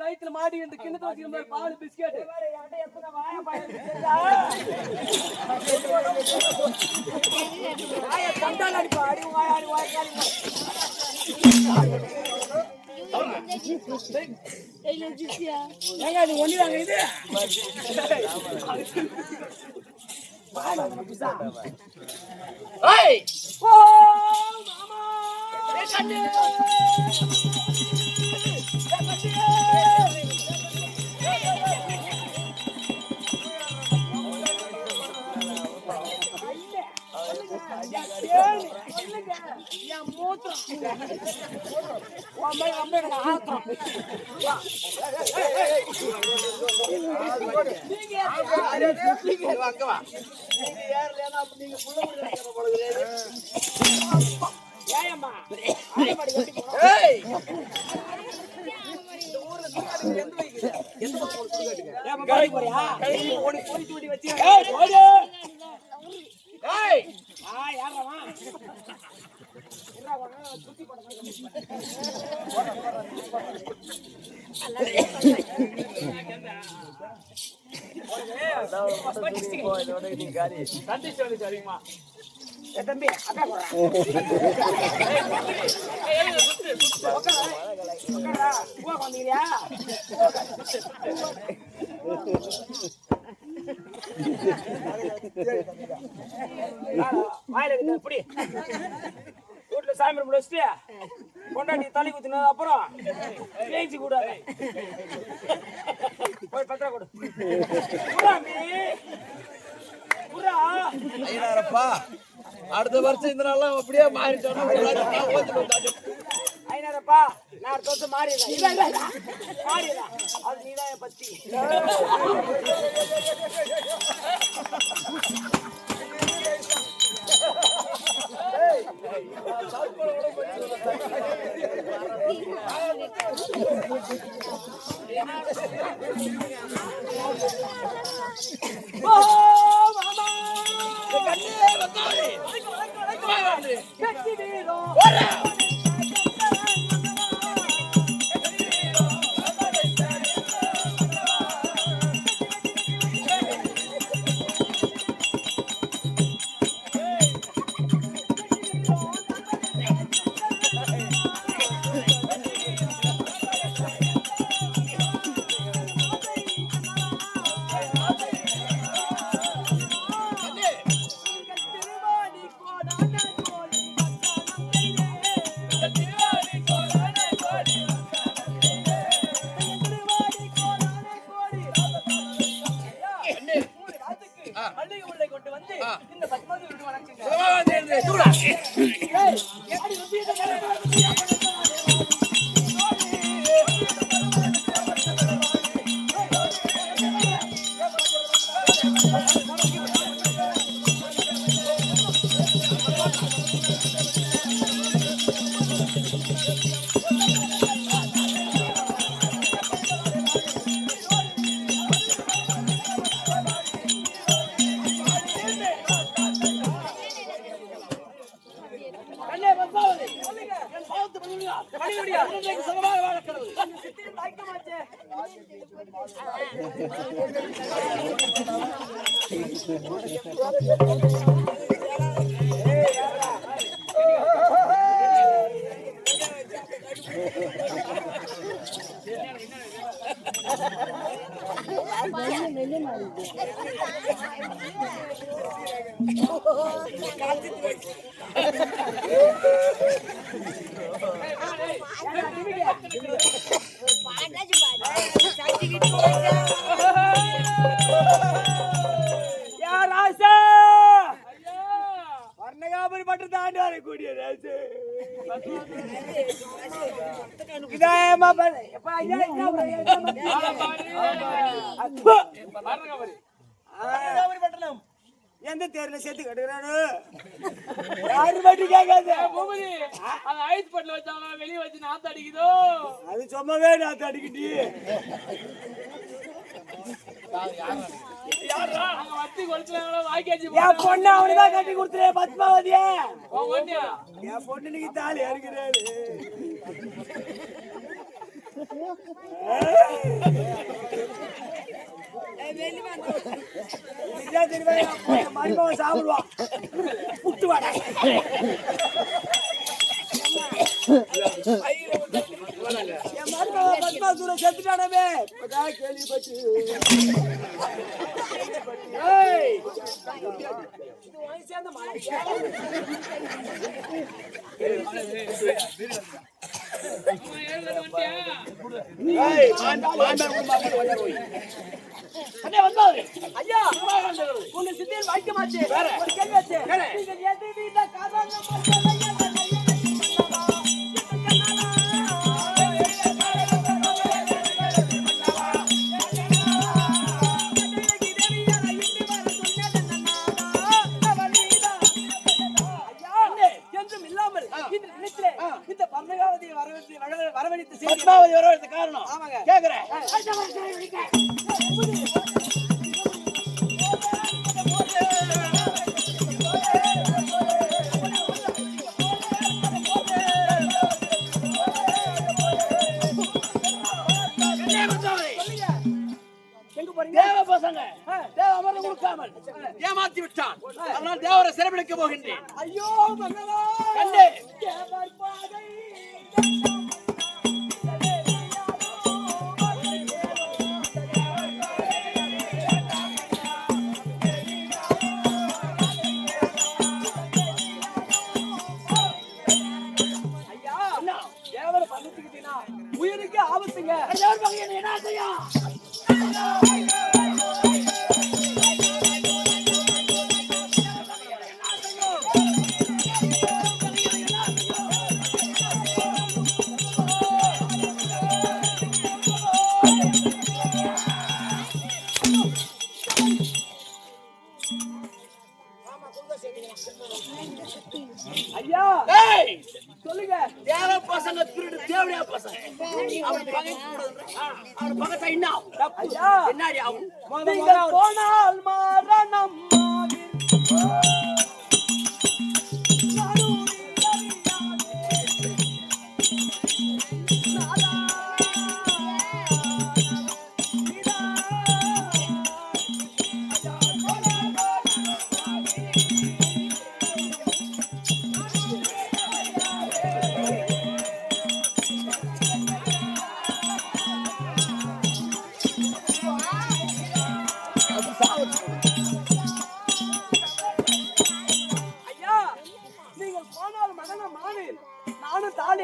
வயித்துல மாடி இந்த கிண்ணத்தை வச்சுக்கிற பால் பிஸ்கெட் ஒண்ணுதாங்க இது தம்பி வீட்டுல சாமி முடிச்சுட்டு கொண்டாடி தலை குத்தினது அப்புறம் பேச்சு கூடாது போய் பத்திர கொடு அடுத்த வருஷம் இந்த நாள் அப்படியே மாறிட்டோம். ஐநூறுப்பா நான் தொட்டு மாறிடுறேன் அது நீதான் பத்தி எந்த தேர்ல சேர்த்து கட்டுக்கிறானு யாரு மட்டும் கேட்காது. ஐஸ் பட்டில வச்சாங்க வெளியே வச்சு நாத்து அடிக்குதோ அது சும்மாவே நாத்து அடிக்கிட்டு என் பொண்ணு அவனுதான் கட்டி கொடுத்துரு பத்மாவதிய என் பொண்ணு நீங்க தாலி அறுக்கிறாரு. மருமகன் சாப்பிடுவான் புட்டு வாடா என் மருமகன் பத்மாசூரன் செத்துட்டானவே கேள்விப்பட்டு சேர்ந்த ஐயா உங்க சித்தியில் வைக்க மாட்டேன் ஒரு கேள்வி வச்சு வரவழைத்த காரணம் கேக்குறேன். தேவ பசங்க தேவ அமர்ந்து கொடுக்காமல் ஏமாத்தி விட்டான். அதனால் தேவரை சிறைபிடிக்க போகின்றேன். ஐயோ மங்களா கண்டே உயிருக்கு ஆபத்துங்க. என்ன செய்யும்? ஐயா சொல்லுங்க. தேவ பசங்க திருடு தேவடியா பசங்க அவன் பகை அவன் பகத்தை என்ன ஐயா என்னடி ஆகும்? நீங்கள் போனால் மரணம் நானும் தாலி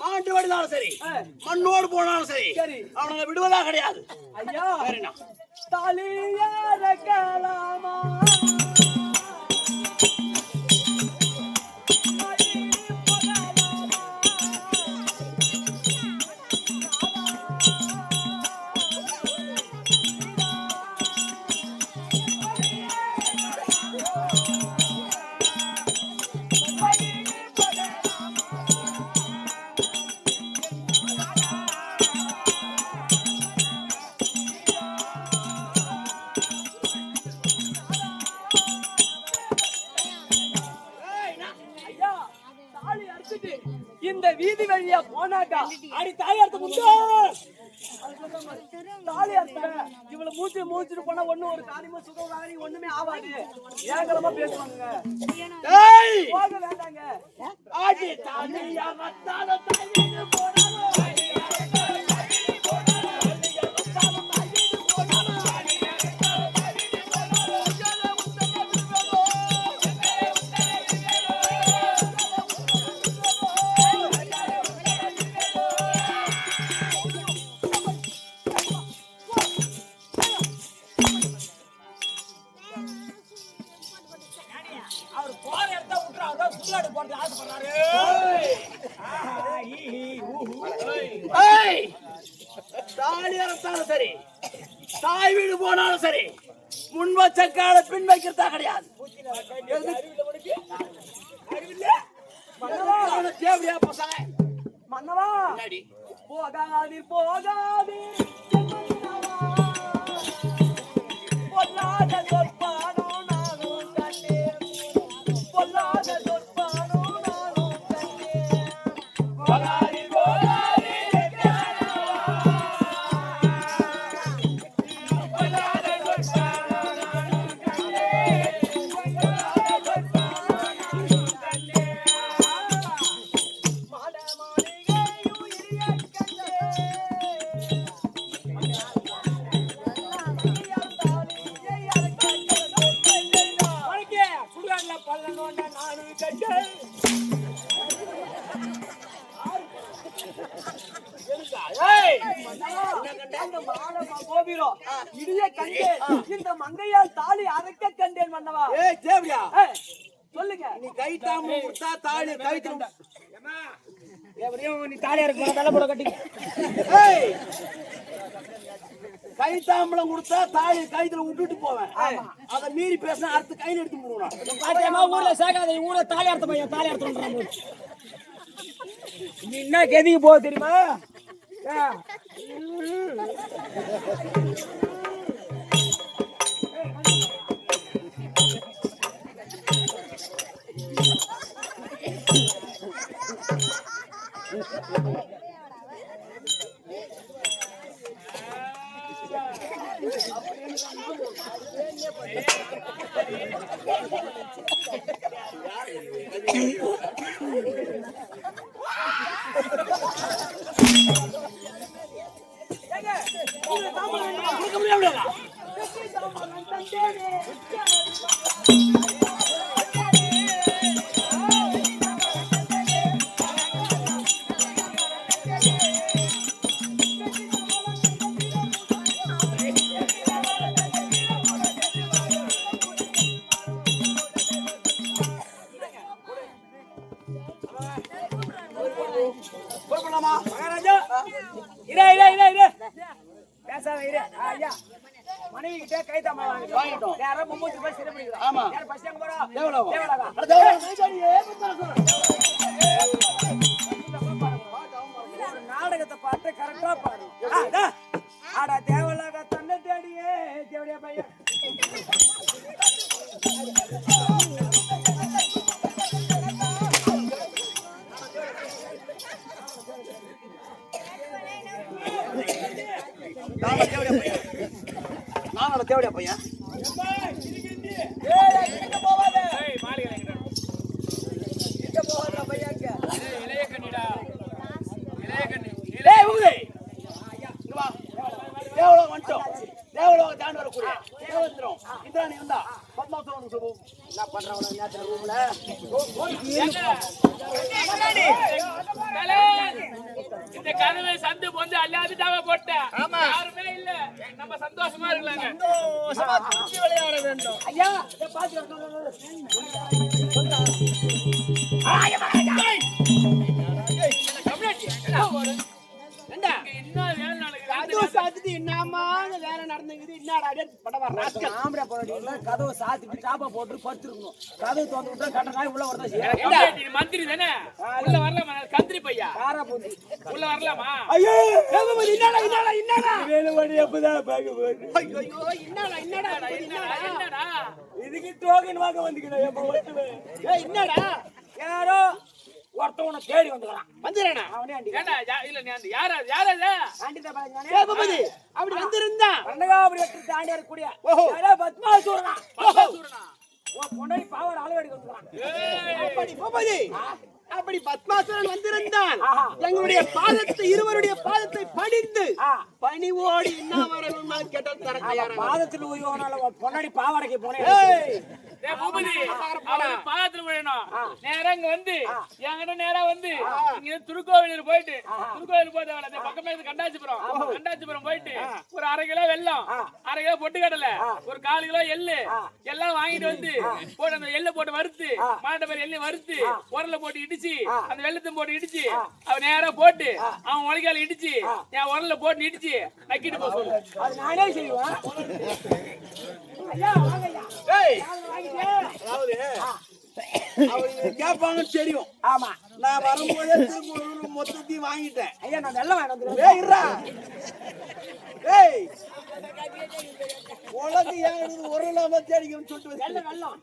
ஆண்டு வடினாலும் சரி மண்ணோடு போனாலும் சரி அவனை விடுவதா கிடையாது. ஐயா தாலியார கலாமா இந்த வீதி வழியா போனாக்கா அடி தாலி அறுத்து முந்தா தாலி அறுத்துல இவ்வளவு மூச்சுட்டு போனா ஒண்ணு ஒரு காரியமா சுகவாரி ஒண்ணுமே ஆவாது. ஏகலமா பேசுவாங்க. போக வேண்டாங்க. ஆடி தாலியா வந்தால தாலின்னு போறானோ தாய் வீடு போனாலும் சரி முன் வச்ச கால பின் வைக்கிறதா கிடையாது. தேவையா பசங்க மன்னவா முன்னாடி போகாதீர் போகாதீர் பொல்லாத சொற்பானோ நானும் கண்டேன் பொல்லாத சொற்பானோ நானும் கண்டேன் போகாதீர் போகாதீர் பொல்லாத சொற்பானோ நானும் கண்டேன் பொல்லாத சொற்பானோ நானும் கண்டேன் மாட மாளிகையும் இடியக் இந்த மங்கையால் தாலி அரைக்க கண்டேன் மன்னவா. ஏய் தேவையா சொல்லுங்க. நீ கை தாம்பு கொடுத்தா தாலி கை நீ தாலி அரைக்க தலை போட கட்டி கை தாம்பளம் கொடுத்தா தாலி கைத்துல விட்டுட்டு போவேன். அதை மீறி பேசினா அடுத்த கையில எடுத்து போடுவான். ஊர்ல சேர்க்காத ஊர்ல தாலி அறுத்த பையன் தாலி அறுத்த நீ என்ன கெதிக்கு போக தெரியுமா? மகாராஜா பேசாத இரு. ஐயா மனைவி கிட்ட கை தாமா வாங்கிட்டோம். யாரும் 30 ரூபாய் சிறப்பிடிக்கிறோம். ஆமா. யார் பஸ் எங்க போறா? தேவலவா. தேவலவா. நாடகத்தை பார்த்து கரெக்டா பாடு. ஆடா தேவலாக தன்னை தேடியே தேவடியா பையன். நான் தேவையா பையன் தேவலோகம் வந்துட்டோம். தேவலோகம் தாண்டி வரக்கூடிய தேவந்திரம் இந்திராணி இருந்தா பத்மாவசம் சொல்லுவோம். என்ன பண்றவன நேரத்துல ரூம்ல இந்த கனவை சந்து பொந்து அல்லாதுட்டாவ போட்டேன். யாருமே இல்ல. நம்ம சந்தோஷமா இருக்கலாங்க. சந்தோஷமா சுத்தி விளையாட வேண்டும். ஐயா இத பாத்து கதவு சாத்திட்டு சாப்பா போட்டு படுத்துருக்கணும். கதவு திறந்து விட்டா கட்ட நாய் உள்ள வரதான் செய்யும். மந்திரி தானே உள்ள வரலாமா? கந்திரி பையா காரா போட்டு உள்ள வரலாமா? ஐயோ என்னடா வேலுமணி எப்பதான் பாக்க போகுது. ஐயோ என்னடா இதுக்கு டோக்கன் வாங்க வந்துக்கிறேன். எப்ப வந்துவேன்? ஏய் என்னடா யாரோ ஒருத்தவனை தேடி வந்துறான். வந்துறேனா அவனே ஆண்டி. ஏண்டா இல்ல நீ அந்த யாராது ஆண்டி தான் பாருங்க. ஏ பபதி அப்படி வந்திருந்தா கண்ணகாபுரி வெற்றி தாண்டி வரக்கூடிய யாரோ பத்மாசூரனா ஓ பொண்ணை பாவர் அளவெடுக்க வந்துறான். அப்படி பபதி அப்படி பத்மாசூரன் வந்திருந்தான். எங்களுடைய பாதத்தை இருவருடைய பாதத்தை பணிந்து பணிவோடி என்ன வரணும் கேட்டால் தர தயாரா. பாதத்தில் உருவானால பொண்ணடி பாவாடைக்கு போனேன். பூபதி பாகத்துல விழணும். நேரா இங்க வந்து என்கிட்ட நேரா வந்து இங்க திருக்கோவிலூர் போயிட்டு திருக்கோவில் போயிட்டு பக்கமே கண்டாச்சிபுரம் போயிட்டு ஒரு 1/2 கிலோ வெல்லம் 1/2 கிலோ பொட்டுக்கடலை ஒரு 1/4 கிலோ எள்ளு எல்லாம் வாங்கிட்டு வந்து போட்டு அந்த எள்ளு போட்டு வறுத்து மாட்ட பேர் எள்ளு வறுத்து உரல்ல போட்டு இடிச்சு அந்த வெள்ளத்தை போட்டு இடிச்சு அவன் நேரா போட்டு அவன் உலகால இடிச்சு என் உரல்ல போட்டு இடிச்சு நக்கிட்டு போக சொல்லு. அது நானே செய்வேன். ஐயா வாங்க ஐயா. அதாவது அவங்க கேட்பாங்கன்னு தெரியும். ஆமா நான் வரும்போதே திருக்குறள் மொத்தத்தையும் வாங்கிட்டேன். ஐயா நான் வெள்ளம் வாங்கிட்டு ஏய் இருடா. ஏய் உலக ஏன் ஒரு இல்லாம தேடிக்கணும்னு சொல்லிட்டு வெள்ளம் வெள்ளம்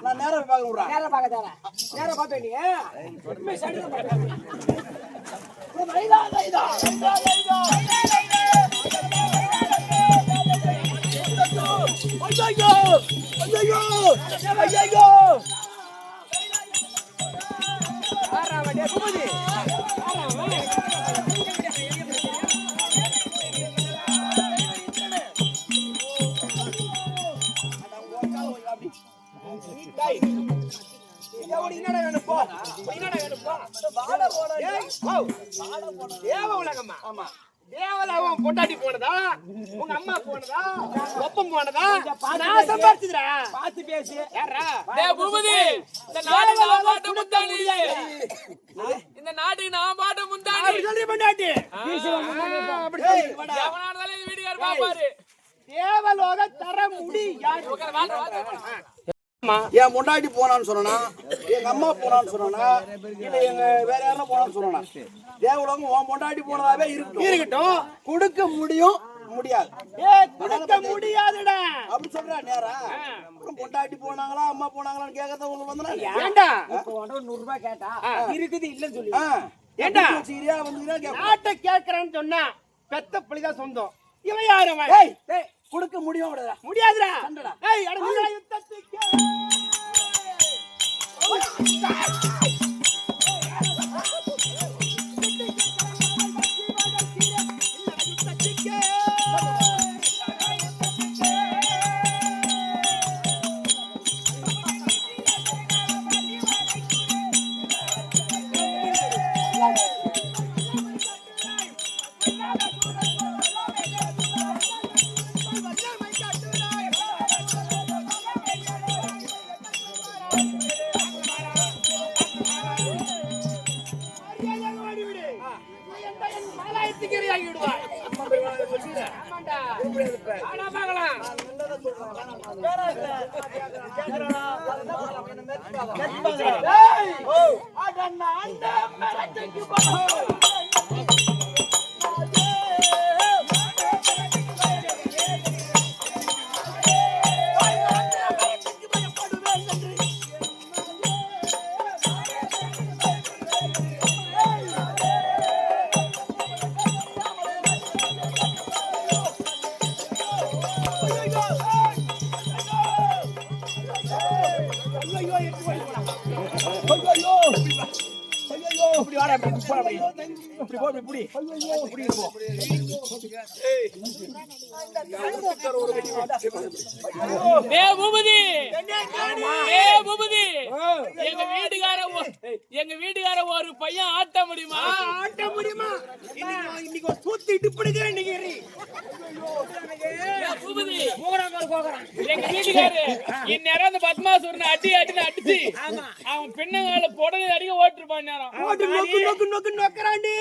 நான் நேரம் பார்க்க விடுறேன். நேரா பார்க்க தேவை நேரா பார்த்து நீ உண்மை சடிக்க மாட்டேன். லைதா லைதா லைதா லைதா ஐயோ ஐயோ ஐயோ ஆறாவடே பூபதி ஆறாவடே என்னடா வேணும் போ என்னடா வேணும் போ வாட போடா ஏய் ஓ தேவ உலகம்மா ஆமா தேவலாவும் பொண்டாட்டி போனதா உங்க அம்மா போனதா ஒப்பம் போனதா நான் சம்பாரிச்சுடா பாத்து பேசி யாரா டேய் பூபதி இந்த நாட்டுக்கு நான் பாட்ட முந்தானி இந்த நாட்டுக்கு நான் பாட்ட முந்தானி அப்படி சொல்லி பொண்டாட்டி அப்படி சொல்லி வாடா எவனானதால இந்த வீடியோல பாப்பாரு தேவலோக தர முடியாது உட்கார வாடா என் முன்னாடி போனான்னு சொன்னா எங்க அம்மா போனான்னு சொன்னா இல்ல எங்க வேற யாரும் போனான்னு சொன்னா தேவலோகம் உன் பொண்டாட்டி போனதாவே இருக்கட்டும் கொடுக்க முடியும் முடியாது கொடுக்க முடியாதுடா அப்படி சொல்றா நேரா அப்புறம் பொண்டாட்டி போனாங்களா அம்மா போனாங்களான்னு கேட்கறத உங்களுக்கு வந்தா ஏண்டா இப்போ 100 ரூபாய் கேட்டா இருக்குது இல்லன்னு சொல்லி ஏண்டா சீரியா வந்தீங்கன்னா நாட்டை கேட்கறேன்னு சொன்னா பெத்த புள்ளிதான் சொந்தம் இவன் யாரு அவன் ஏய் கொடுக்க முடியும் முடியாதுடா சண்டடா ஏய் அட நீங்க யுத்தத்துக்கு எங்க வீட்டுக்கார ஒரு பையன் ஆட்ட முடியுமா இன்னைக்கு சூத்திட்டு பிடிக்கிறேன் இன்னைக்கு பூபதி எங்க வீட்டுக்காரு இந்நேரம் அந்த பத்மாசூரனை அடிச்சு அவன் பின்னங்கால புடலை அடிக்க ஓட்டிருப்பான் நேரம் நொக்கராண்டி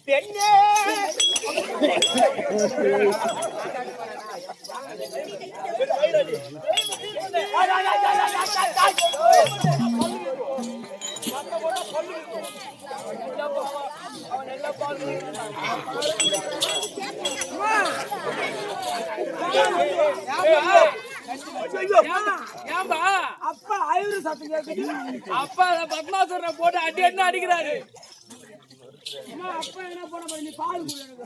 பெண்ணே அவன் ஏன்பா அப்பா ஐவரு சத்தம் கேக்குது. அப்பா பத்மாசுரனை போட்டு அடி அடி அடிக்கிறாரு. அம்மா, அப்பா என்ன பண்ண போற? நீ பால் குடி எனக்கு.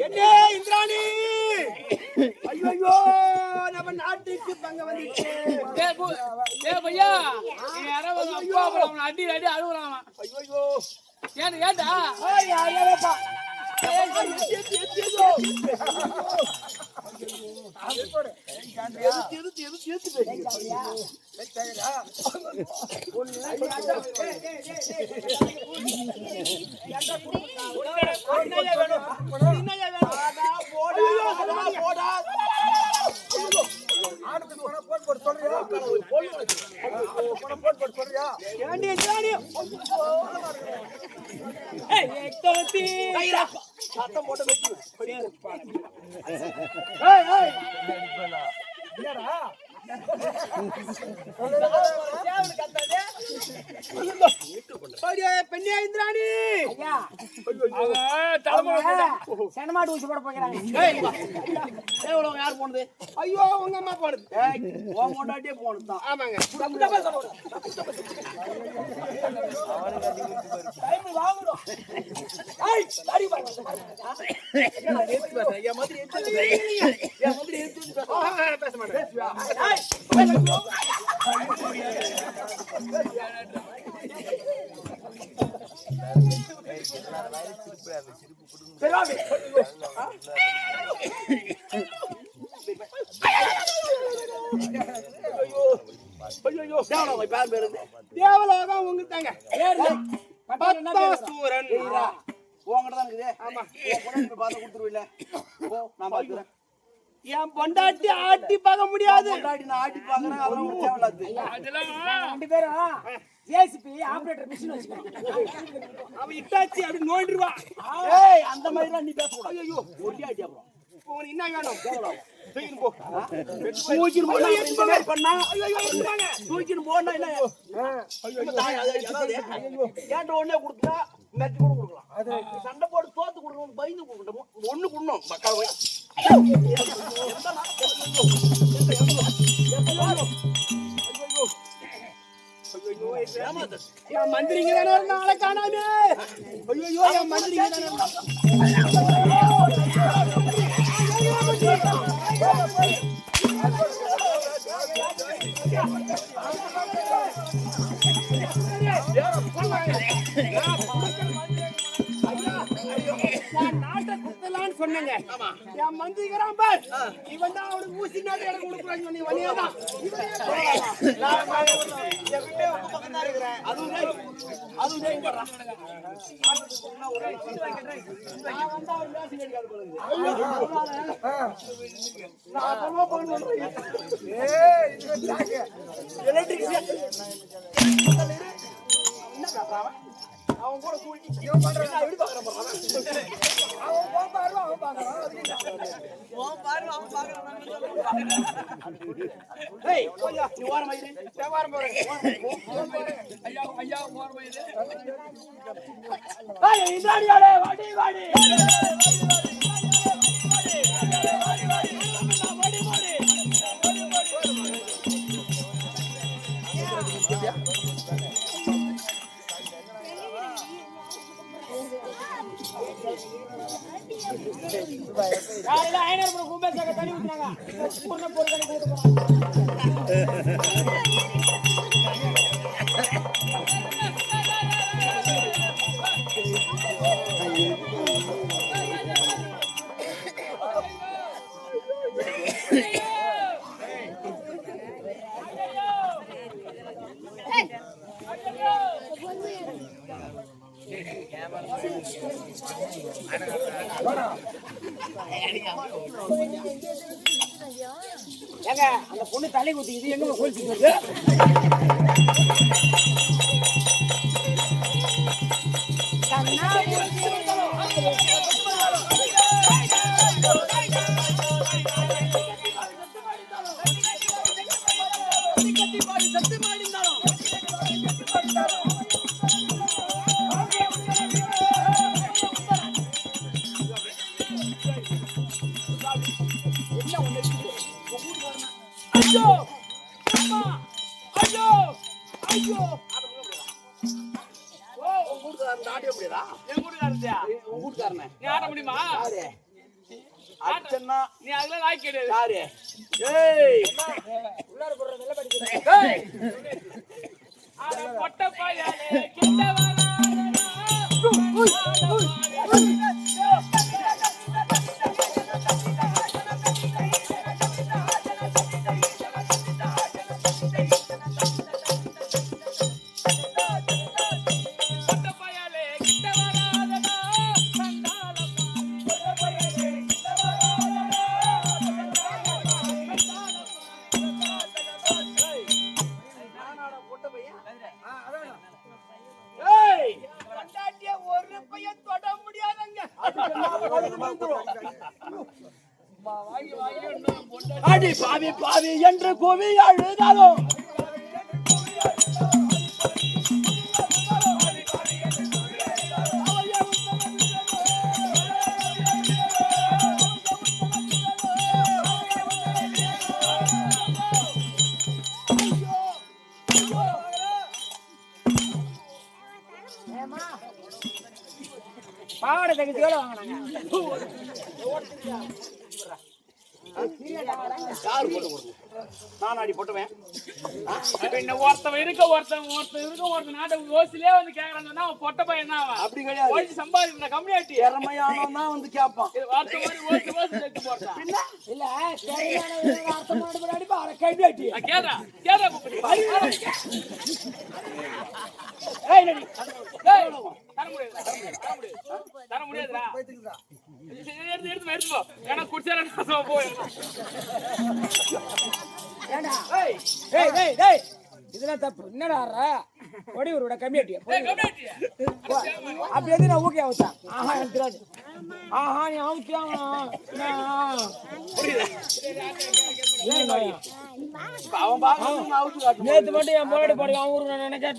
என்ன இந்திராணி? ஐயோ நம்ம நாட்டுக்கு பங்க வந்துச்சு. ஏ பையா, நீ யாராவது அப்பா அவனை அடி அடி அழுகுறான். ஐயோ ஏன்டா யாரப்பா சத்தம் போட்டு வச்சு பெண்ணியா இந்திராணி செனமாட்டு ஊசி போட போகிறாங்க. யார் போனது? ஐயோ உங்க அம்மா போனது. உன் கொண்டாட்டியே போனதுதான். ஆமாங்க. பேச மாட்டேன். தேவலோகம் உங்க தாங்க. பத்மாசூரன் உங்ககிட்ட தான் இருக்குது. ஆமா, பார்த்து கொடுத்துருவில்ல. நான் பாத்துக்கிறேன். என் பொண்டாட்டி ஆட்டி பார்க்க முடியாது. பொண்டாட்டி நான் ஆட்டி பார்க்கறேன். அவரும் தேவலாது. ரெண்டு பேரும் ஜேசிபி ஆபரேட்டர் மிஷின் வச்சுக்கோங்க. அவ இட்டாச்சி அப்படி நோண்டிடுவா. ஏய், அந்த மாதிரிலாம் நீ பேசக்கூடாது. ஐயோ ஒட்டி ஆட்டி அப்புறம் உனக்கு என்ன வேணும்? தேவலாம் தூக்கின்னு போ. தூக்கின்னு போனா இந்த மாதிரி பண்ணா தூக்கின்னு போனா என்ன? ஏன்ட்ட ஒண்ணே கொடுத்தா மெட்டி கூட கொடுக்கலாம். சண்டை போட்டு தோத்து கொடுக்கணும், பயந்து கொடுக்கணும். ஒண்ணு கொடுணும் மக்கள் போய் என் மந்திரிங்க தானே நாளை காணாமே. ஐயோ என் மந்திரிங்க தானே. நாட்டை குத்தலான்னு சொன்னேங்க. என் மந்திரிக்கிறான் பார், இவன் தான் அவனுக்கு ஊசி நாட்டு எனக்கு கொடுக்குறான்னு சொன்னி வழியாதான். அவன் கூட கூட்டி எப்படி பாக்குறான்? அவன் பாருவா, அவன் பாக்குறான். நீ ஓரம் வயிறு தேவாரம் போறேன். ஐயா ஐயா ஓர் வயது இந்திராணியாலே வாடி வாடி காலையில 500 ரூபாய் கும்பேசாக தண்ணி ஊத்துறாங்க. பூர்ண பொருள் தண்ணி ஏங்க அந்த பொண்ணு தலை குத்திக்குது, எங்க கோழிச்சுட்டு வருது? கட்டி பாடி சத்து மாடிந்தாலும் ஐயோ அம்மா ஐயோ ஐயோ ஓ உங்க ஊர்க்காரன் ஆட முடியாதா என் கூட்டுக்காரத்தியா உங்க ஊர்க்காரனே நீ ஆட முடியுமா யாரு அச்சன்னா நீ அதெல்லாம் லாய்க்கு கிடையாது யாரு ஏய் உள்ளார போடுற வெள்ள படிக்கிறேன் ஏய் ஆட பொட்ட பாயாலே கிட்ட வராதடா ஏய் கொண்டாட்டிய ஒரு பையன் தொட முடியாதங்க அடி பாவி பாவி என்று கூவி அழுதாலும் பாவாடை தகுதி எவ்வளவு வாங்கினாங்க யாரு போட்டு கொடுங்க நான் அடி போட்டுவேன் பின்ன ஒருத்தன் இருக்க ஒருத்தன் நாட்டை ஓசிலே வந்து கேக்குறாங்கன்னா அவன் பொட்ட பையன் என்ன அவன் அப்படி கிடையாது ஓசி சம்பாதிக்கிற கம்யூனிட்டி திறமையானவன் தான் வந்து கேட்பான் வார்த்தை மாதிரி ஓசி சேர்த்து போட்டா இல்ல சரியான அர்த்தம் பண்ணி அடிப்பா அவரை கைவியாட்டி கேடா கூப்பிடு ஏய் நடி தர முடியாதுடா எடுத்து போ ஏன்னா குடிச்சாரா போய் ஏண்டா ஏய் டேய் டேய் இதெல்லாம் தப்பு என்னடா ஆறா ஒடி ஒருட கம்மியாட்டியா அப்படி எது நான் ஊக்கே ஆவுதா ஆஹா எனக்கு தெரியாது ஆஹா நீ ஆவுத்தியா அவன் பாக்க அவுத்து காட்டு நேத்து மட்டும் என் போராடி பாடுங்க அவன் ஊருக்கு நான் நினைக்கிறேன்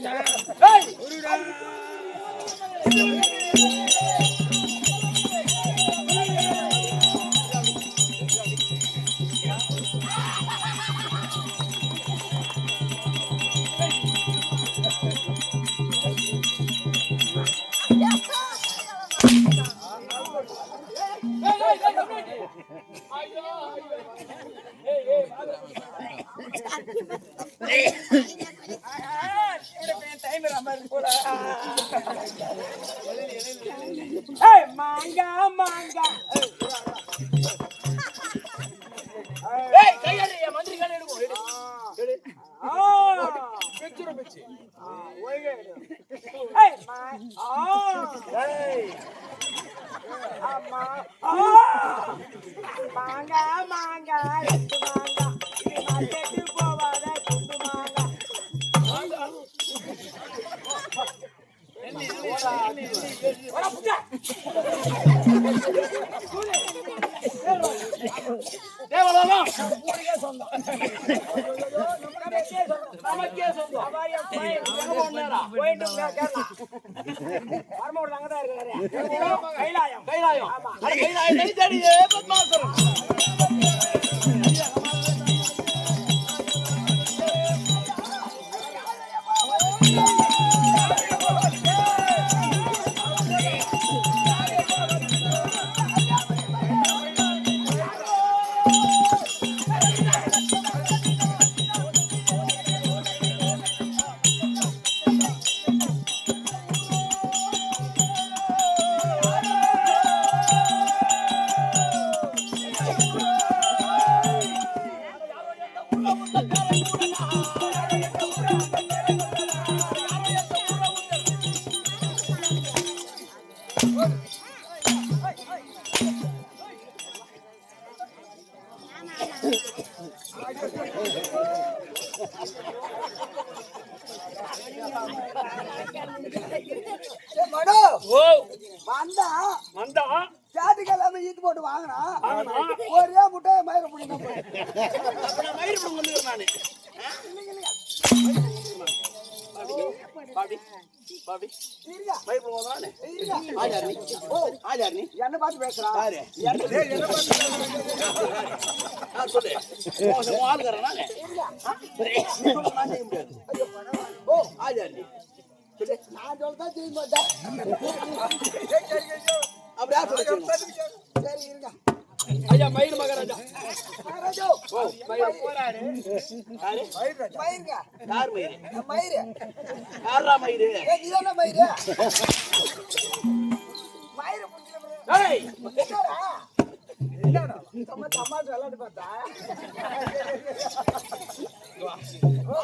மாங்கா மாங்கா ஏய் கையாடு என் மந்திரி கையாடு எடுக்கும் எடு பெச்சுற பெச்சு ஓய்வே ஏய் ஏய் அம்மா மாங்கா மாங்கா ரெண்டு மாங்கா இது மார்க்கெட்டு போவாத குண்டு மாங்கா ஓடா புட்டா தேவலோகம் ஊருக்கே சொந்தம் நமக்கே சொந்தம் அவாரியா போயிட்டு கேரளா வரமோடு அங்கதான் இருக்காரு கைலாயம் கைலாயம் அட கைலாயம் தனி தனியே பத்மாசுரன் மனோ ஓ வந்தா வந்தா ஜாதிக்கு எல்லாமே ஈட்டு போட்டு வாங்கினா ஒரே முட்டையை மயிர முடியும் மயிர் நானு பாடி பாடி மயிர் போவானே ஆஜார் நீ ஆஜார் நீ என்ன பார்த்து பேசுறா யாரு என்ன பார்த்து சொல்லு ஆளுக்காரன் நானே நான் செய்ய முடியாது ஆஜார் நீ சொல்லு நான் சொல்றதா செய்ய மாட்டேன் அப்படி யார் சொல்ல சரி இருங்க ஐயா மயிர் மகாராஜா மகாராஜா ஓ மயிர் போறாரு யாரு மயிருங்க யார் மயிர் மயிரு யாரா மயிர் நீதான மயிரு மயிரு புடிச்சல ஏய் என்னடா சும்மா தமாஷ் விளையாட்டு பார்த்தா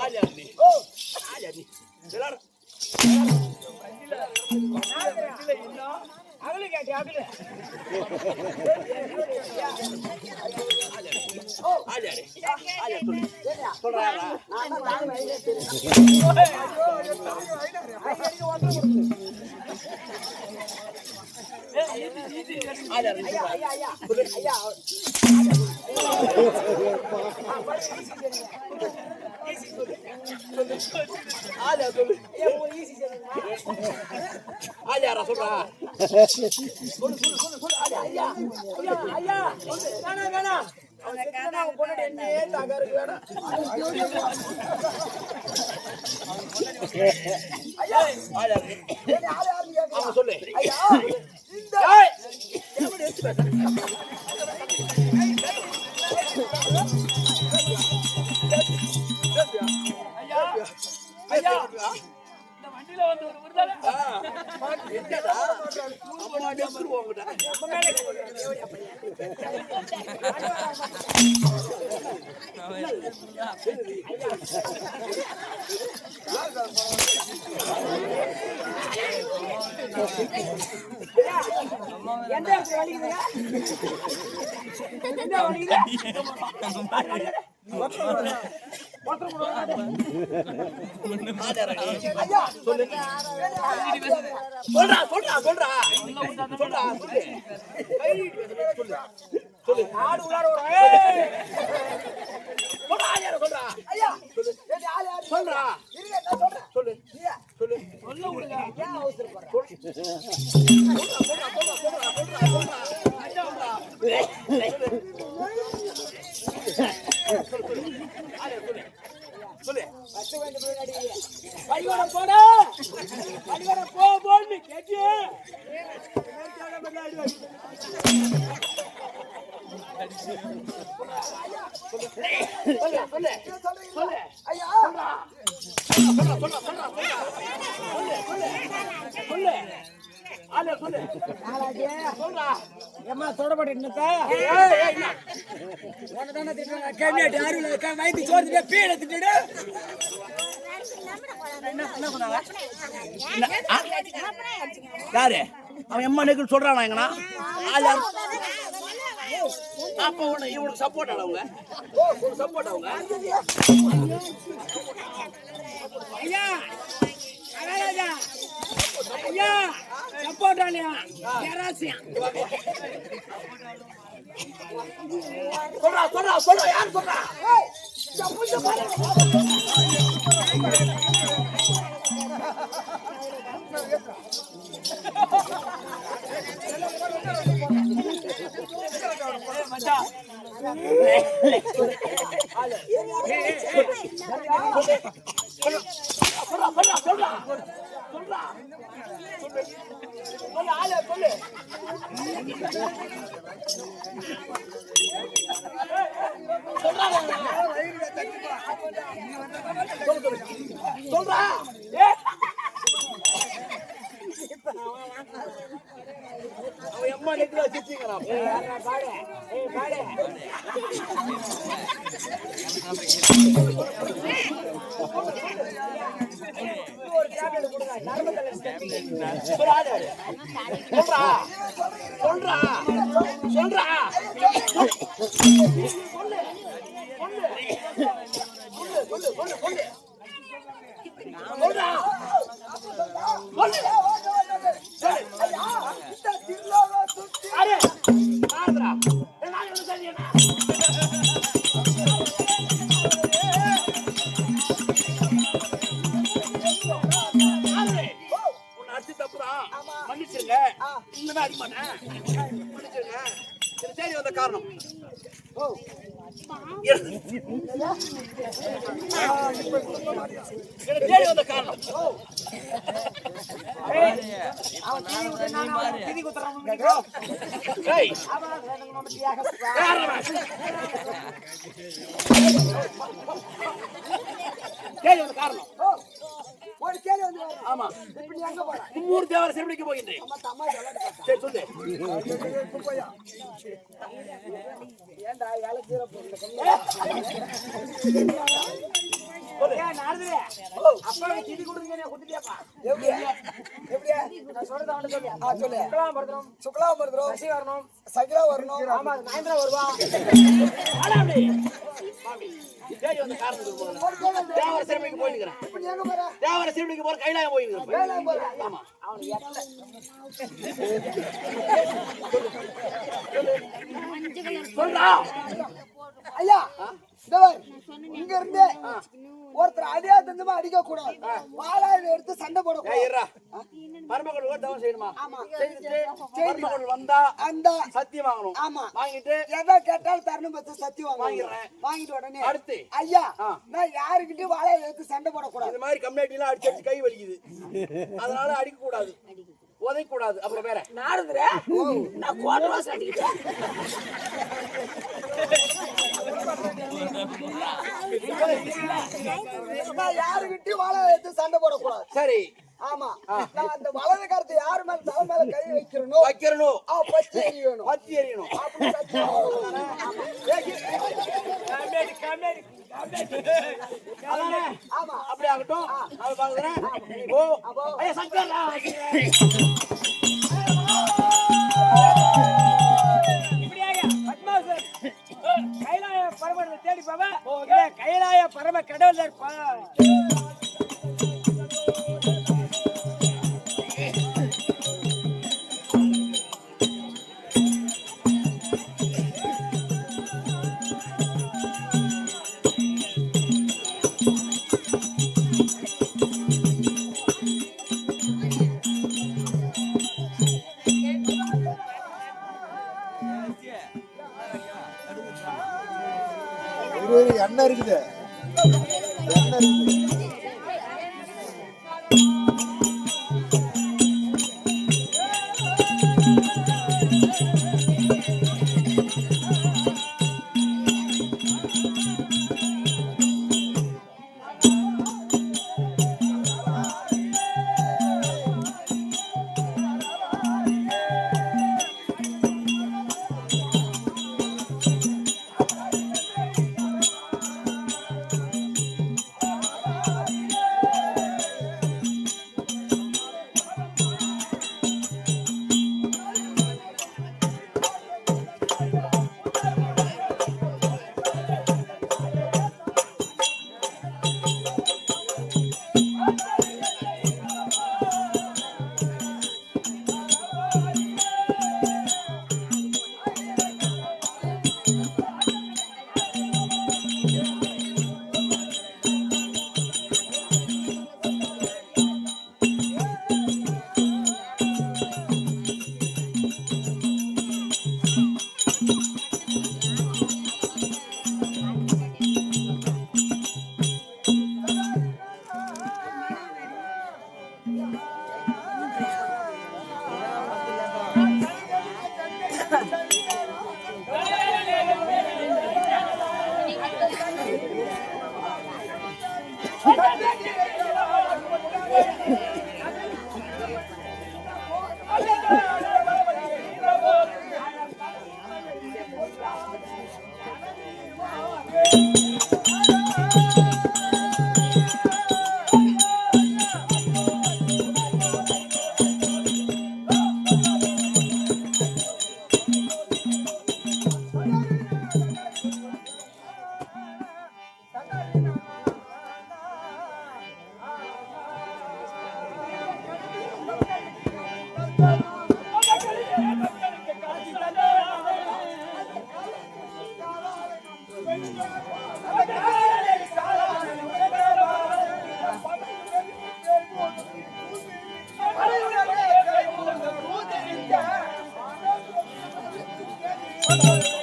ஆஜார் நீ ஓ ஆஜார் நீ விளையாடு அகல கேட்டி அகல ஓ ஆஜார் ஆஜார் சொல்லு சொல்றா நான் தான் நான் மயிரே தெரியும் ஆஜார் ஐயா ஐயா ஐயா ஐயா ஆஜார் சொல்லு ஈஸி சொல்லுங்க ஆஜாரா சொல்றா ஐயா ஐயா வேணா வேணா அவன் பொண்ணு என்னே தகருக்கு வேணாம் ஐயா ஆஜார் என்ன ஆளு யாருன்னு கேக்குறா? அவன் சொல்லு ஐயா இந்த ஏய் எப்படி எடுத்து பேசுற? ஐயா ஐயா இந்த வண்டியில வந்து ஒரு விருதால என்னடா அம்மா டெஸ்ட் போங்கடா எந்த இடத்துல வலிக்குதுங்க? எந்த வலிக்குது? ஐயா சொல்லு சொல்றா சொல்றா சொல்றா சொல்றா சொல்லு சொல்லு சொல்லு ஆடு உள்ளார ஒரு ஏய்! சொல்றா யார சொல்றா ஐயா என்ன ஆளு யாரு? சொல்றா இருங்க நான் சொல்றேன். சொல்லு ஐயா சொல்லு சொல்ல விடுங்க. ஏன் அவசரப்படுற? சொல்லு பத்து வேண்டு போய் அடிங்க. பரிவாரம் போடா. பரிவாரம் போ போன்னு கேட்டி. நேர்த்தியான பதில் அடி. சொல்லு சொல்லு சொல்லு. ஐயா சொல்லு ஆளே சொல்லு நாளாஜி சொல்றா ஏம்மா தொடப்பட்டு என்னத்தா? ஏய் ஏய் என்ன உனதானே திட்டுறாங்க. கேமியாட்டி அருள் வயிற்று சோறு பீட திட்டுடு. யாரு அவன் எம்மா நெக்குன்னு சொல்றானா எங்கனா அப்ப இவனுக்கு சப்போர்ட் ஆனவங்க சப்போர்ட் அவங்க ஐயா அழகா ஐயா சப்போட்டாலியா கேராசியா சொல்றா சொல்றா சொல்றா யார் சொல்றா சொல்றா அவன் எம்மா நெக்குல வச்சிருக்கீங்களா பாடு ஏய் பாடு ஒரு டேப்லெட் கொடுங்க நர்மதல சொல்றா சொல்றா சொல்றா அரே ஆந்திரா நான் என்ன சொல்றேன் அடிக்க மாட்டேன். புரிஞ்சுங்க. சரி, தேடி வந்த காரணம் தேடி வந்த காரணம் திதி குத்துறான் ஏய், தேடி வந்த காரணம் ஒரு கேள்வி வந்து ஆமா. இப்ப நீ எங்க போற? மும்மூர் தேவர சிறுபிடிக்க போகின்றேன். அம்மா தம்மா சொல்லு. சரி சொல்லு. ஏன்டா வேலை கீழ போறீங்க? ஏன் நாரதே? அப்பா திதி குடுங்க நீ குடுத்தியாப்பா? எப்படியா? நான் சொல்றத அவன சொல்லியா? சொல்லு. சுக்லாம்பரதம் சசி வரணும். சகிலா வரணும். ஆமா நாயந்திரா வருவா. ஆடா அப்படி. மாமி. தேடி வந்த காரணம் சொல்லுங்க. தேவர சிறுபிடிக்க போயிடுறேன். இப்ப நீ எங்க போற? தேவர சிறுபிடிக்க போற கைலாயம் போயிடுறேன். கைலாயம் போற? ஆமா. அவன் எட்டல. சொல்றா. ஐயா இங்க இருந்து ஒருத்தர் அடியா தந்தமா அடிக்க கூடாது. வாளாயில எடுத்து சண்டை போடக்கூடாது. ஏய்ரா. மருமகள் ஓட்டவும் செய்யணுமா? ஆமா. மருமகள் வந்தா அந்த சத்தியம் வாங்கணும். ஆமா. வாங்கிட்டு எதை கேட்டாலும் தரணும் பத்து சத்தியம் வாங்கிடுறேன். வாங்கிட்டு உடனே அடுத்து ஐயா நான் யாருக்கிட்டையும் வாளாயில எடுத்து சண்டை போடக்கூடாது. இந்த மாதிரி கம்யூனிட்டிலாம் அடிச்சு அடிச்சு கை வலிக்குது. அதனால அடிக்க கூடாது, உதைக்க கூடாது. அப்புறம் வேற நாடுதுரே நான் கோட்டை வாசல் அடிக்கிட்டேன். நான் யாருக்கிட்டையும் வாளாயில எடுத்து சண்டை போடக்கூடாது. சரி. ஆமா. நான் அந்த வலது கருத்தை யாரு மேல தலை மேல கை வைக்கிறனோ வைக்கிறணும். பச்சை எரியணும். பத்தி எறியணும். அப்படி சத்தியம் ஆமா. அப்படி ஆகட்டும். நான் பாக்குறேன். ஓ ஐயா சங்கரா. கைலாய பரமனை தேடி பாவ கைலாய பரம கடவுள் இருப்பா. எண்ணெய் இருக்குது, எண்ணெய் இருக்குது. போய்